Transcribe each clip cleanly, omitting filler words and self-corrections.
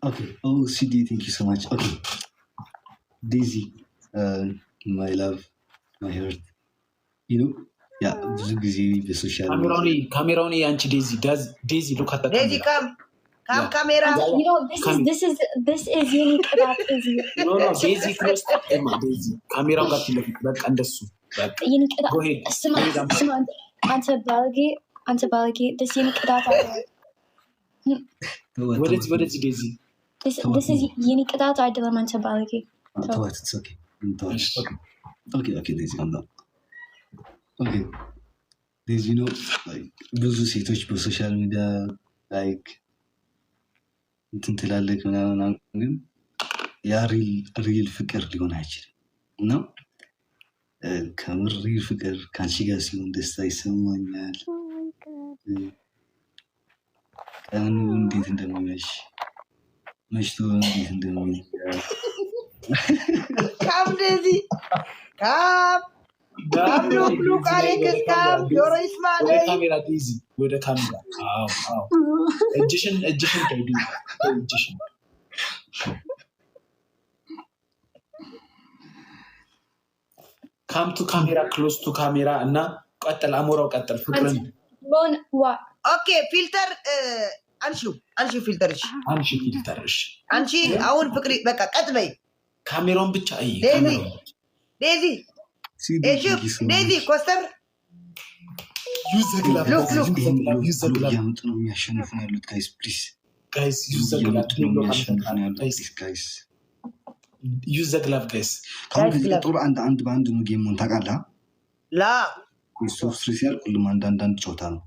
Okay. Oh, CD, thank you so much. Okay. Daisy, my love, my heart. You know, yeah, ብዙ ጊዜ በሶሻል ካሜራውን አንቺ ዴዚ look at the Daisy, come camera. You know, this is unique about Daisy. No, ዴዚ close ዴዚ ካሜራውን ጋር ትለፊት በቃ እንደሱ በቃ unique about ስማ አንተ ባለጌ this unique about ወደዚህ ዴዚ this is unique about አይደለም አንተ ባለጌ ተዋት it's okay okay Daisy I'm done okay Daisy you know like ብዙ ሴቶች በሶሻል ሚዲያ like እንትን ትላለች ምናምን ግን ያ ሪል ፍቅር ሊሆን አይችልም እና ከምር ሪል ፍቅር ካንቺ ጋር ሲሆን ደስታ ይሰማኛል ቀኑ እንዴት እንደሚመሽ መሽቶ እንዴት እንደሚመሽ Come Daisy, come look Alex, come ጆሮ ይስማ ወደ ካሜራ ዴዚ ወደ ካሜራ አዎ እጅሽን ተይዱ እጅሽን come to camera close to camera እና ቀጥል አሞራው ቀጥል ፍቅርን ሎን ዋ ኦኬ ፊልተር አንቺ ፊልተርሽ አንቺ አሁን ፍቅሪ በቃ ቀጥ በይ ካሜራውን ብቻ አይ ዴዚ ዴዚ ኮስተር use the glove ያምጡ ነው የሚያሸንፉ ያሉት guys use the glove guys ከዚህ ጥሩ አንድ ባንድ ነው ጌሙን ታውቃለህ ላ ሶፍት ሲያል ሁሉም አንድ ጨዋታ ነው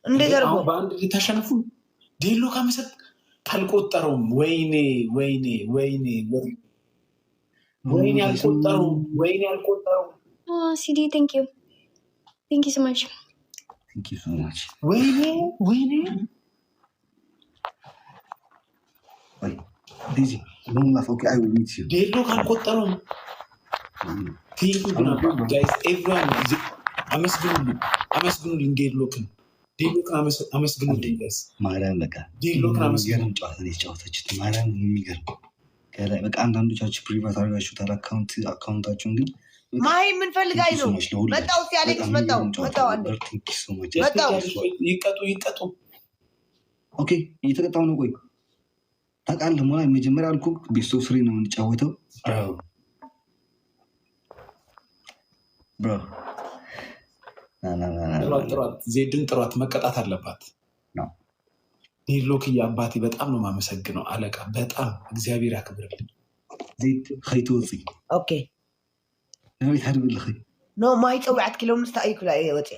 እንዴት አርጎ በአንድ ሊተሸንፉ ዴሎ ካመሰጥ ካልቆጠረውም ወይኔ አልቆጠረው ሲዲ thank you so much ወይኔ Wait, Daisy, don't laugh. Okay, I will meet you. ዴሎ ካልቆጠረው thank you guys everyone አመስግኑልኝ ዴሎክን አመስግኑልኝ guys ማርያም በቃ ዴሎክን አመስግኑ ጨዋታ ነው የጨዋታችሁት ማርያም የሚገርም ከላይ በቃ አንዳንዶቻችሁ ፕሪቫት አድርጋችሁታል አካውንታችሁን ግን ማይ ምን ፈልጋይ ነው መጣው ሲያሌክስ መጣው አንዴ መጣው ይቀጡ ኦኬ እየተቀጣው ነው ቆይ ታውቃለህ ማለት መጀመሪያ አልኩህ ቤስት ኦፍ 3 ነው የምንጫወተው ብሮ ጥራት ዜድን ጥራት መቀጣት አለባት ነው ዴሎክ ያባቴ በጣም ነው ማመሰግነው አለቃ በጣም እግዚአብሔር ያክብርልኝ ዜድ ኸይቶዚ ኦኬ ነው ይታድብልህ ኖ ማይ ጸውዓት ኪሎ ምስተአይ ኩላ ወጪ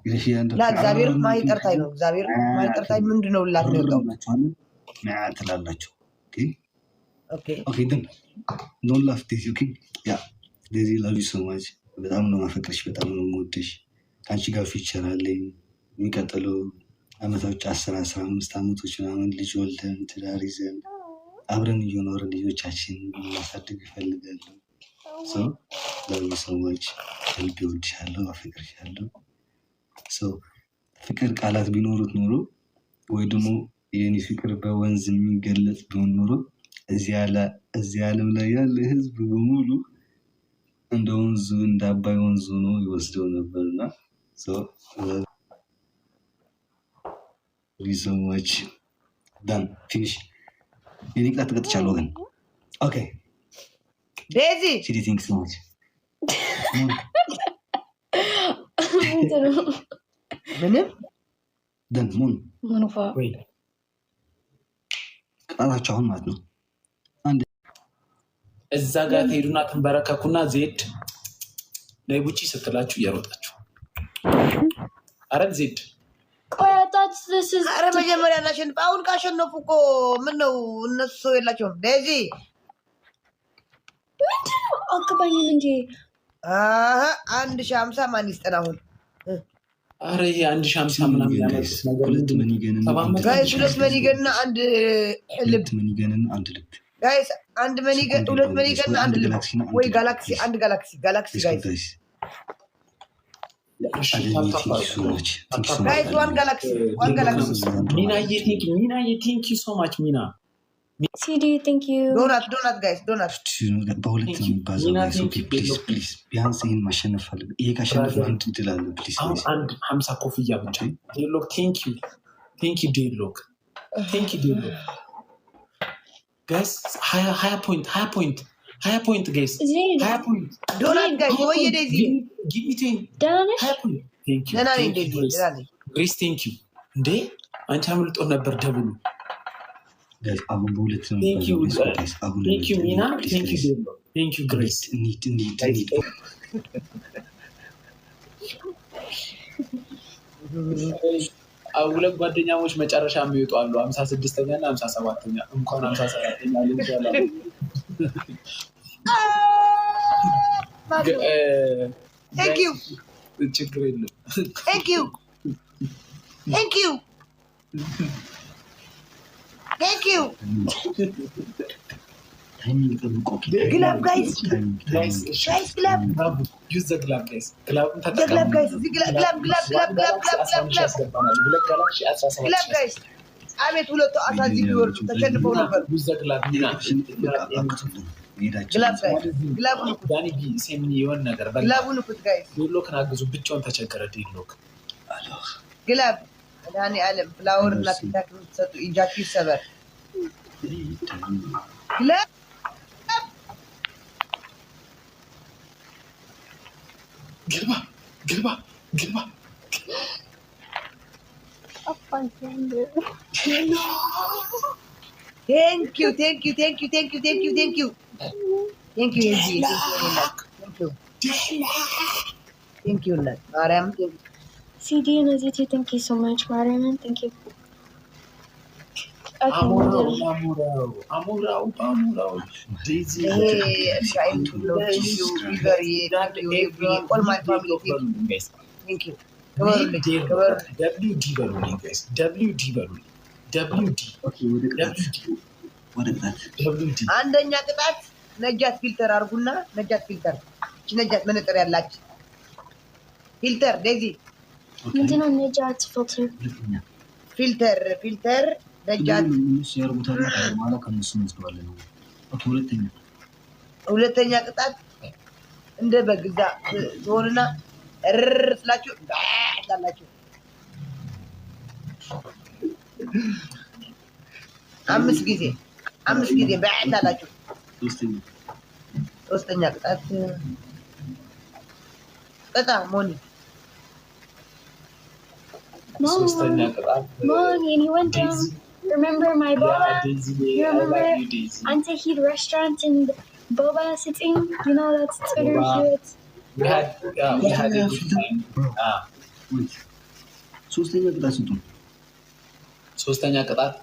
ይለሽ ያንተ ላ እግዚአብሔር ማይ ጠርታይ ነው እግዚአብሔር ማይ ጠርታይ ምንድነው ላት ነው ታውቃላችሁ ትላላችሁ ኦኬ then don't laugh this okay yeah Daisy love you so much በጣም ነው ማፈቅርሽ በጣም ነው የምወድሽ ካንቺ ጋር ፊቸር አለኝ የሚቀጥለው አመታዎች 10-15 አመቶች ምናምን ልጅ ወልደን ትዳር ይዘን አብረን እየኖርን ልጆቻችን ማሳደግ እፈልጋለሁ so love you so much ልብ እወድሻለሁ አፈቅርሻለሁ so ፍቅር ቃላት ቢኖሩት ኖሮ ወይ ደግሞ የኔ ፍቅር በወንዝ የሚገለጽ ቢሆን ኖሮ እዚህ ዓለም ላይ ያለ ህዝብ በሙሉ እንደ ወንዙ እንደ አባይ ወንዙ ነው ይወስደው ነበርና so so much done finish የኔ ቃላት ተቀጥቻለሁ ግን okay Daisy she thinks so much ምንም then moon ወይ ቃላቻውን ማለት ነው አንድ እዛ ጋር ትሄዱና ተንበረከኩና ዜድ ለቡጪ ስትላችሁ እየሮጣችሁ አረን ዜድ ቆያታች አረ መጀመሪያ እናሸንፍ አሁን ካሸነፉ እኮ ምን ነው እነሱ የላቸውም ዴዚ ምንድነው አከባኝም እንጂ 1050 ማን ይስጠን አሁን አረ ይሄ 1050 ምናምን ያመጣስ ነገር ሁለት መኒገንና ጋይስ ሁለት መኒገንና አንድ ልብ መኒገንና አንድ ልብ ጋይስ አንድ መኒገን ሁለት መኒገንና አንድ ልብ ወይ ጋላክሲ አንድ ጋላክሲ ጋይስ Guys, one galaxy. Minaye, thank you so much, Mina. CD, thank you. Donut, guys, donut. በሁለት የሚባዛው ፕሊዝ ቢያንስ ይህን ማሸነፍ ፈልግ። ይሄ ካሸነፍ አንድ ትላለህ ፕሊዝ። አንድ 50 ኮፍያ ብቻ። ዴሎክ ቴንክ ዩ ዴሎክ ጋይስ 20 ፖይንት ጋይስ 20 ፖይንት ዶናት ጋይስ ወይ ዴዚ ጊቭ ሚ 20 ፖይንት ቴንክ ዩ ግሬስ ቴንክ ዩ እንዴ አንቺ አምልጦ ነበር ደብሉ ጋይስ አሁን በሁለት ነው ቴንክ ዩ ሚና ቴንክ ዩ ዴሎክ ቴንክ ዩ ግሬስ ኒድ ሁለት ጓደኛሞች መጨረሻ የሚወጡ አሉ 56ኛ እና 57ኛ እንኳን 57ኛ ልንጀላ Thank you ችግር የለም Thank you Glove guys glove use the glove guys glove guys አቤት ሁለቱ አሳዚ ቢወርዱ ተሸንፈው ነበር use the glove ግላብ ነው ዳኒ ቢ ሴምኒ የሆነ ነገር ግላብ ነው guys ዴሎክን አግዙ ብቻውን ተቸገረ ዴሎክ ግላብ ዳኒ አለም ፍላወር እና ቲክታክ ተሰጡ ኢጃኪ ሰበር ግላብ ግባ Thank you. Mariam. CD and Aziti, thank you so much, Mariam. Thank you. Amurao. Daisy. Trying to love you. Very all my family. Thank you. WD balloon, guys. WD. አንደኛ ቅጣት ነጃት ፊልተር አርጉና ነጃት ፊልተር እቺ ነጃት መነጽር ያላች ፊልተር ዴዚ ምንድነው ነጃት ፊልተር ነጃት ማለት ከነሱ መስዋዕት ነው። ሁለተኛ ቅጣት እንደ በግዛ ዞርና ስላችሁ ታላችሁ አምስት ጊዜ በአታላችሁ ሶስተኛ ቅጣት ሞኒ ሶስተኛ ቅጣት ሞኒ and he went down remember my boba you remember Antahid restaurant in Boba sitting you know that's Twitter shit we had a good time ሶስተኛ ቅጣት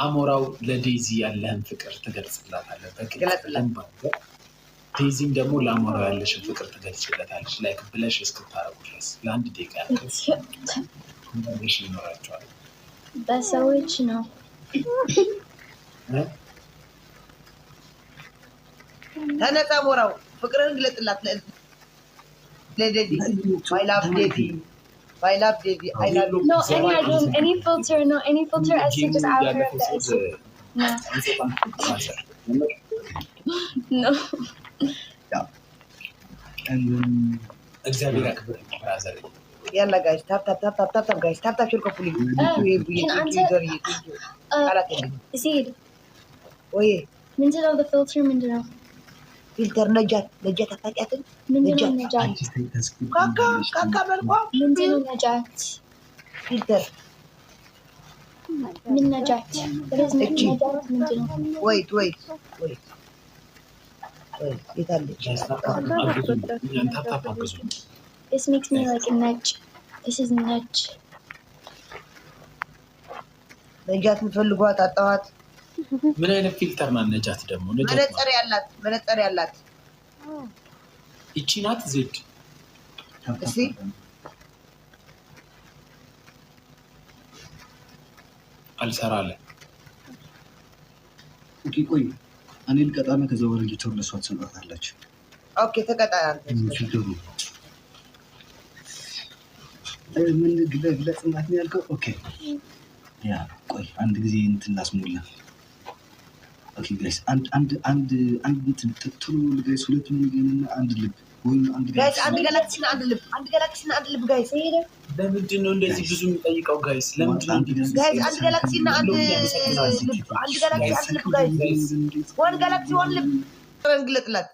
አሞራው ለዴዚ ያለህን ፍቅር ትገልጽላታለህ በግልጽ ዴዚም ደግሞ ለአሞራው ያለሽን ፍቅር ትገልጽላታለሽ ላይክ ብለሽ እስክታረጉ ድረስ ለአንድ ደቂቃ ያክል ይኖራቸዋል በሰዎች ነው ተነሳ አሞራው ፍቅርን ግለጽላት ለዴዚ I love Devi. No, any filter. I should just out her. No. Yeah. And then Yalla guys, tap guys, tap shirko puli. Seed. Oye. Mindino the filter, Mindino. Filter najat atakiatin. Mindino najat. Kaka berko. Mindino najat. Filter. Min najat. What is min najat? Mindino. Wait. This makes me like a nudge. This is nudge. ነጃት ምፈልጓት አጣዋት ምን አይነት ፊልተር ነው ነጃት ደግሞ መነጽር ያላት እቺ ናት ዜድ እሺ አልሰራለ ኦኬ ቆይ እኔ ልቀጣና ከዛ ወደ ጊታር ለሷ ትሰጣታለች ኦኬ ተቀጣ ምን ግለጽላት ነው ያልከው? ኦኬ ያ ቆይ አንድ ጊዜ እንትን ላስሞላ። ኦኬ ጋይስ አንድ እንትን ተጥሎ ጋይስ ሁለት ሚሊዮን እና አንድ ልብ ወይ አንድ ጋይስ አንድ ጋላክሲና አንድ ልብ ጋይስ ለምንድን ነው እንደዚህ ብዙ የሚጠይቀው ጋይስ? ለምንድን ነው ጋይስ አንድ ጋላክሲና አንድ ልብ ጋይስ ዋን ጋላክሲ ዋን ልብ እንግለጥላት